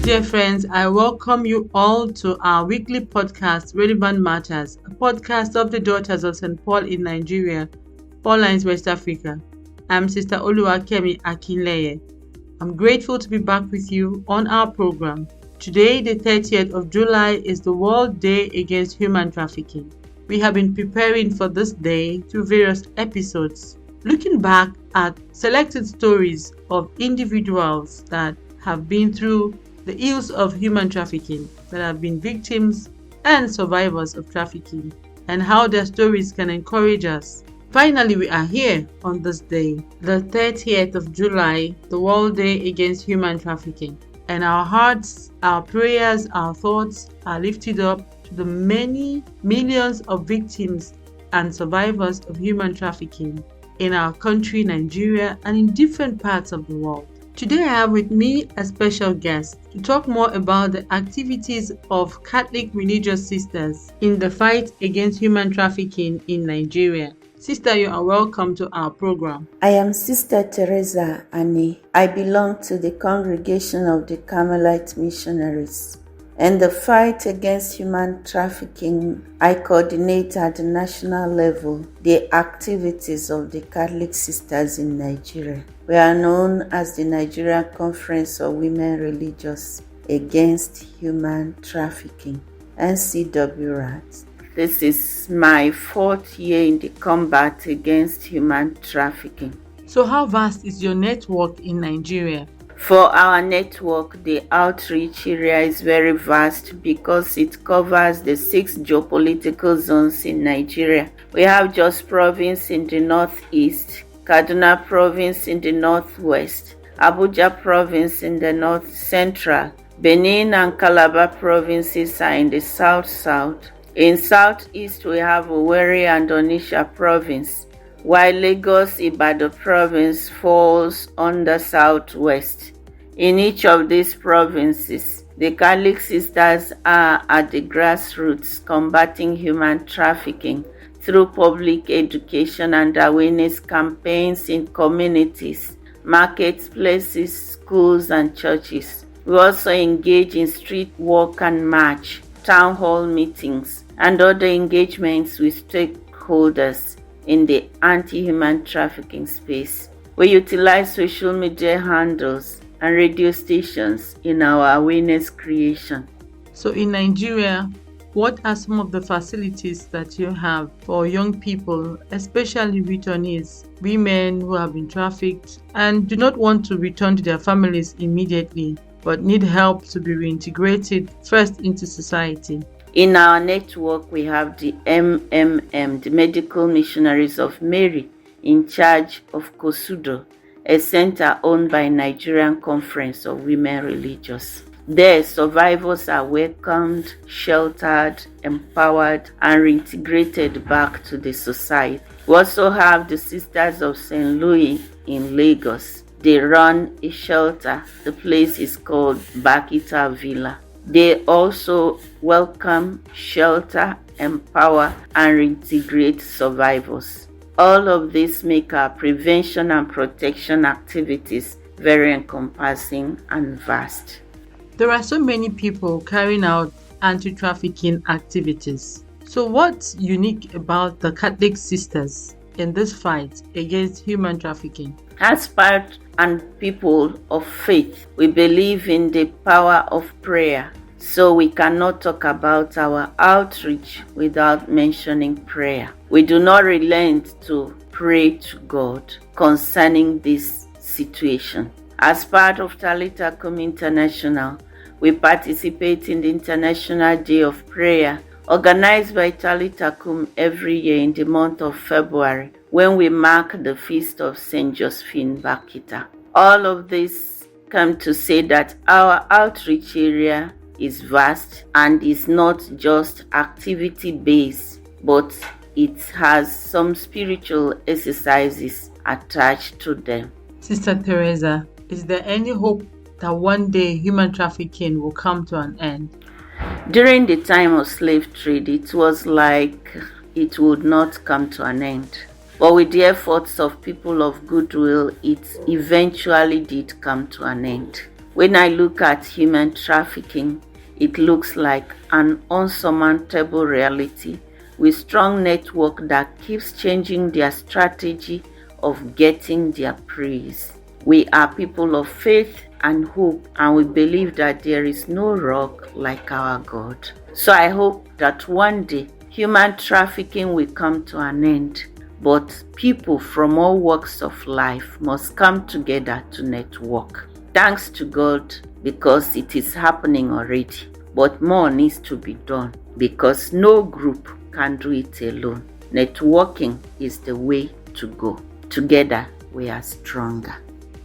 Dear friends, I welcome you all to our weekly podcast, Relevant Matters, a podcast of the Daughters of St. Paul in Nigeria, Paulines, West Africa. I'm Sister Oluwakemi Akinleye. I'm grateful to be back with you on our program. Today, the 30th of July, is the World Day Against Human Trafficking. We have been preparing for this day through various episodes, looking back at selected stories of individuals that have been through the ills of human trafficking, that have been victims and survivors of trafficking, and how their stories can encourage us. Finally, we are here on this day, the 30th of July, the World Day Against Human Trafficking. And our hearts, our prayers, our thoughts are lifted up to the many millions of victims and survivors of human trafficking in our country, Nigeria, and in different parts of the world. Today I have with me a special guest to talk more about the activities of Catholic religious sisters in the fight against human trafficking in Nigeria. Sister, you are welcome to our program. I am Sister Teresa Ani. I belong to the Congregation of the Carmelite Missionaries. In the fight against human trafficking, I coordinate at the national level the activities of the Catholic sisters in Nigeria. We are known as the Nigerian Conference of Women Religious Against Human Trafficking, NCWRAT. This is my 4th year in the combat against human trafficking. So how vast is your network in Nigeria? For our network, the outreach area is very vast because it covers the 6 geopolitical zones in Nigeria. We have Jos Province in the northeast, Kaduna Province in the northwest, Abuja Province in the north central, Benin and Calabar provinces are in the south-south. In southeast, we have Owerri and Onitsha Province, while Lagos Ibadan Province falls under southwest. In each of these provinces, the Catholic sisters are at the grassroots combating human trafficking through public education and awareness campaigns in communities, marketplaces, schools, and churches. We also engage in street walk and march, town hall meetings, and other engagements with stakeholders in the anti-human trafficking space. We utilize social media handles and radio stations in our awareness creation. So in Nigeria, what are some of the facilities that you have for young people, especially returnees, women who have been trafficked and do not want to return to their families immediately, but need help to be reintegrated first into society? In our network, we have the MMM, the Medical Missionaries of Mary, in charge of Kosudo, a center owned by Nigerian Conference of Women Religious. There, survivors are welcomed, sheltered, empowered, and reintegrated back to the society. We also have the Sisters of St. Louis in Lagos. They run a shelter. The place is called Bakita Villa. They also welcome, shelter, empower, and reintegrate survivors. All of this make our prevention and protection activities very encompassing and vast. There are so many people carrying out anti-trafficking activities. So what's unique about the Catholic sisters in this fight against human trafficking? As part and people of faith, we believe in the power of prayer. So we cannot talk about our outreach without mentioning prayer. We do not relent to pray to God concerning this situation. As part of Talitha Kum International, we participate in the International Day of Prayer, organized by Talitha Kum every year in the month of February, when we mark the feast of St. Josephine Bakita. All of this come to say that our outreach area is vast and is not just activity-based, but it has some spiritual exercises attached to them. Sister Teresa, is there any hope that one day human trafficking will come to an end? During the time of slave trade, it was like it would not come to an end. But with the efforts of people of goodwill, it eventually did come to an end. When I look at human trafficking, it looks like an unsurmountable reality with strong network that keeps changing their strategy of getting their praise. We are people of faith and hope, and we believe that there is no rock like our God. So I hope that one day human trafficking will come to an end, but people from all walks of life must come together to network. Thanks to God, because it is happening already, but more needs to be done because no group can do it alone. Networking is the way to go. Together we are stronger.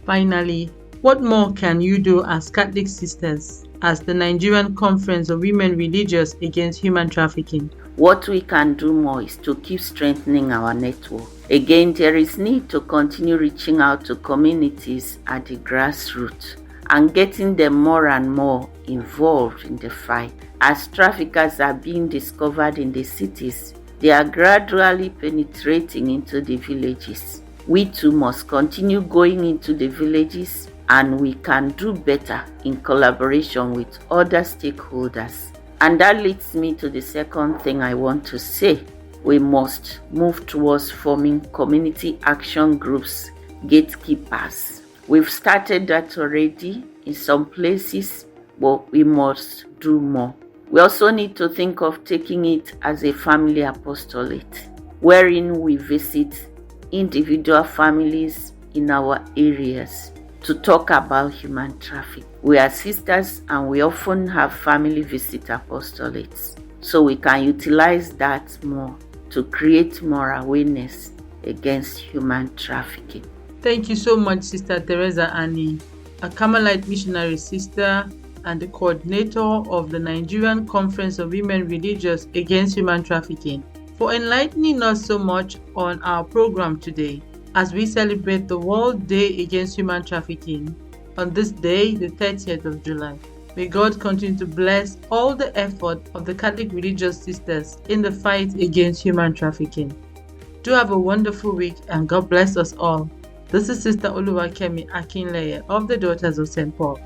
Finally, what more can you do as Catholic sisters, as the Nigerian Conference of Women Religious Against Human Trafficking? What we can do more is to keep strengthening our network. Again, there is need to continue reaching out to communities at the grassroots and getting them more and more involved in the fight. As traffickers are being discovered in the cities, they are gradually penetrating into the villages. We too must continue going into the villages, and we can do better in collaboration with other stakeholders. And that leads me to the second thing I want to say. We must move towards forming community action groups, gatekeepers. We've started that already in some places, but we must do more. We also need to think of taking it as a family apostolate, wherein we visit individual families in our areas to talk about human trafficking. We are sisters and we often have family visit apostolates, so we can utilize that more to create more awareness against human trafficking. Thank you so much, Sister Teresa Annie, a Carmelite missionary sister and the coordinator of the Nigerian Conference of Women Religious Against Human Trafficking, for enlightening us so much on our program today as we celebrate the World Day Against Human Trafficking on this day, the 30th of July. May God continue to bless all the effort of the Catholic religious sisters in the fight against human trafficking. Do have a wonderful week and God bless us all. This is Sister Oluwakemi Akinleye of the Daughters of St. Paul.